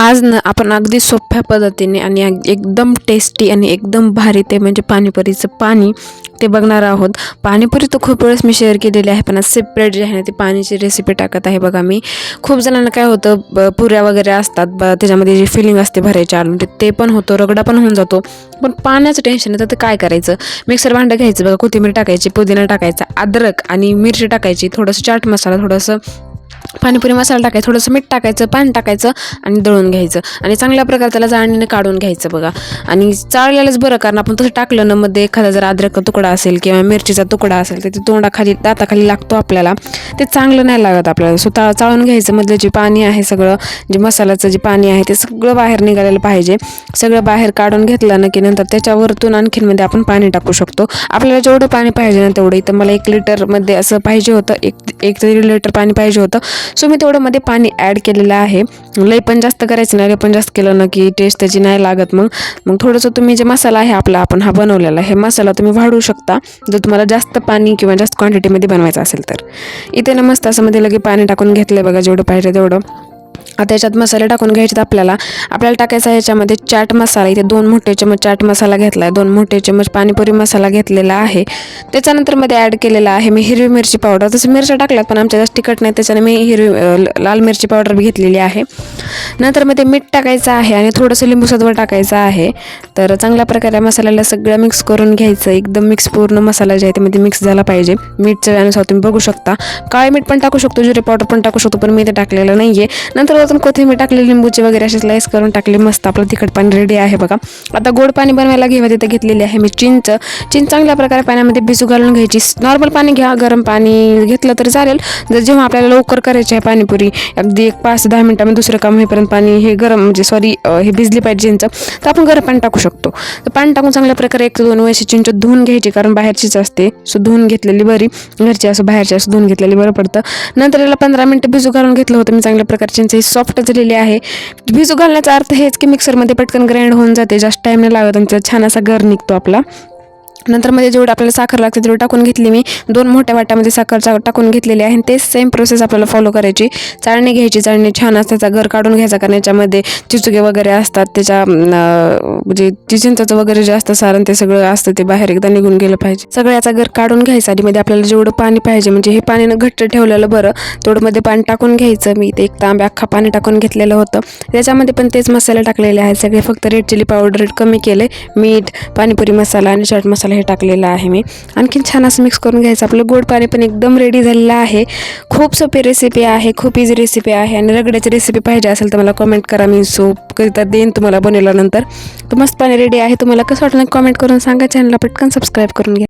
आज ना आपण अगदी सोप्या पद्धतीने आणि एकदम टेस्टी आणि एकदम भारी ते म्हणजे पाणीपुरीचं पाणी ते बघणार आहोत. पाणीपुरी तर खूप वेळेस मी शेअर केलेली आहे, पण आज सेपरेट जे आहे ना ती पाणीची रेसिपी टाकत आहे. बघा, मी खूप जणांना काय होतं, पुऱ्या वगैरे असतात त्याच्यामध्ये जी फिलिंग असते भरायची आलू ते पण होतं, रगडा पण होऊन जातो, पण पाण्याचं टेन्शन येतं. तर काय करायचं, मिक्सर भांडं घ्यायचं, बघा कोथिंबीर टाकायची, पुदिना टाकायचा, अद्रक आणि मिरची टाकायची, थोडंसं चाट मसाला, थोडंसं पाणीपुरी मसाला टाकायचं, थोडंसं मीठ टाकायचं, पाणी टाकायचं आणि दळून घ्यायचं आणि चांगल्या प्रकारे त्याला चाळणीने काढून घ्यायचं. बघा, आणि चाळलेलंच बरं, कारण आपण तसं टाकलं ना मध्ये एखादा जर अद्रकचा तुकडा असेल किंवा मिरचीचा तुकडा असेल तर ते तोंडाखाली दाताखाली लागतो आपल्याला, ते चांगलं नाही लागत आपल्याला. स्वतः चाळून घ्यायचं, मधलं जे पाणी आहे सगळं, जे मसाल्याचं जे पाणी आहे ते सगळं बाहेर निघालेलं पाहिजे. सगळं बाहेर काढून घेतलं ना की नंतर त्याच्यावरतून आणखीनमध्ये आपण पाणी टाकू शकतो. आपल्याला जेवढं पाणी पाहिजे ना तेवढं. इथं मला 1 लिटरमध्ये असं पाहिजे होतं, एक ते 1.5 लिटर पाणी पाहिजे होतं. सो मी तेवढं मध्ये पाणी ॲड केलेलं आहे. लई पण जास्त करायचं नाही, लई पण जास्त केलं ना की टेस्ट त्याची नाही लागत. मग थोडंसं तुम्ही जे मसाला आहे आपला आपण हा बनवलेला हे मसाला तुम्ही वाढवू शकता जर तुम्हाला जास्त पाणी किंवा जास्त क्वांटिटीमध्ये बनवायचं असेल तर. इथे ना मस्त असं मध्ये लगे पाणी टाकून घेतलं, बघा जेवढं पाहिजे तेवढं. आता याच्यात मसाले टाकून घ्यायचे. आपल्याला टाकायचा याच्यामध्ये चाट मसाला. इथे 2 मोठे चमच चाट मसाला घेतला आहे, 2 मोठे चमच पाणीपुरी मसाला घेतलेला आहे. त्याच्यानंतर मध्ये ॲड केलेला आहे मी हिरवी मिरची पावडर. तसं मिरच्या टाकल्यात पण आमच्या जास्त तिखट नाही, त्याच्याने मी लाल मिरची पावडर बी घेतलेली आहे. नंतर मध्ये मीठ टाकायचं आहे आणि थोडंसं लिंबू सत्व टाकायचं आहे. तर चांगल्या प्रकारे मसाल्याला सगळं मिक्स करून घ्यायचं. एकदम मिक्स, पूर्ण मसाला जे आहे त्यामध्ये मिक्स झाला पाहिजे. मीठ चवीनुसार तुम्ही बघू शकता. काळे मीठ पण टाकू शकतो, जिरे पावडर पण टाकू शकतो, पण मी ते टाकलेलं नाही आहे. नंतर वरून कोथिंबीर टाकली, लिंबूची वगैरे अशी स्लाइस करून टाकली. मस्त आपलं तिखट पाणी रेडी आहे. बघा, आता गोड पाणी बनवायला तिथं घेतलेली आहे मी चिंच चांगल्या प्रकारे पाण्यामध्ये भिजू घालून घ्यायची. नॉर्मल पाणी घ्या, गरम पाणी घेतलं तरी चालेल. जर जेव्हा आपल्याला लवकर करायची आहे पाणीपुरी, अगदी 5 ते 10 मिनिटांमध्ये दुसरं काम होईपर्यंत पाणी हे गरम म्हणजे हे भिजली पाहिजे चिंच, तर आपण गरम पाणी टाकू शकतो. तर पाणी टाकून चांगल्या प्रकारे 1 ते 2 वेळेस चिंच धुवून घ्यायची, कारण बाहेरचीच असते. सो धुवून घेतलेली बरी, घरची असं बाहेरची असं धुवून घेतलेली बरं पडतं. नंतर याला 15 मिनिटं भिजू घालून घेतलं होतं मी. चांगल्या प्रकारे चिंच ही सॉफ्ट झालेली आहे. भिजू घालण्याचा अर्थ हेच की मिक्सरमध्ये पटकन ग्राइंड होऊन जाते, जास्त टाईम नाही लागत आणि त्याचा छान असा गर निघतो आपला. नंतर मध्ये जेवढं आपल्याला साखर लागते तेवढं टाकून घेतली मी. 2 मोठ्या वाट्यामध्ये साखर टाकून घेतलेली आहे. तेच सेम प्रोसेस आपल्याला फॉलो करायची. चाळणी घ्यायची, चाळणी छान असते, त्याचा गर काढून घ्यायचा, कारण याच्यामध्ये चिचुके वगैरे असतात. त्याच्या म्हणजे चिंचेचं वगैरे जे असतं सारण ते सगळं असतं, ते बाहेर एकदा निघून गेलं पाहिजे. सगळं याचा गर काढून घ्यायचा आणि मध्ये आपल्याला जेवढं पाणी पाहिजे, म्हणजे हे पाणी घट्ट ठेवलेलं बरं, तेवढं मध्ये पाणी टाकून घ्यायचं. मी ते 1 तांब्या अख्खा पाणी टाकून घेतलेलं होतं. त्याच्यामध्ये पण तेच मसाले टाकलेले आहेत सगळे, फक्त रेड चिली पावडर कमी केले, मीठ, पाणीपुरी मसाला आणि चाट मसाला हे टाकलेलं आहे मी. आणखीन छान असं मिक्स करून घ्यायचं. आपलं गोड पाणी पण एकदम रेडी झालेलं आहे. खूप सोपी रेसिपी आहे, खूप इझी रेसिपी आहे. आणि रगड्याची रेसिपी पाहिजे असेल तर मला कमेंट करा, मी कधीतरी देईन तुम्हाला बनवल्यानंतर. तर मस्त पाणी रेडी आहे. तुम्हाला कसं वाटलं कमेंट करून सांगा. चॅनलला पटकन सबस्क्राईब करून घ्या.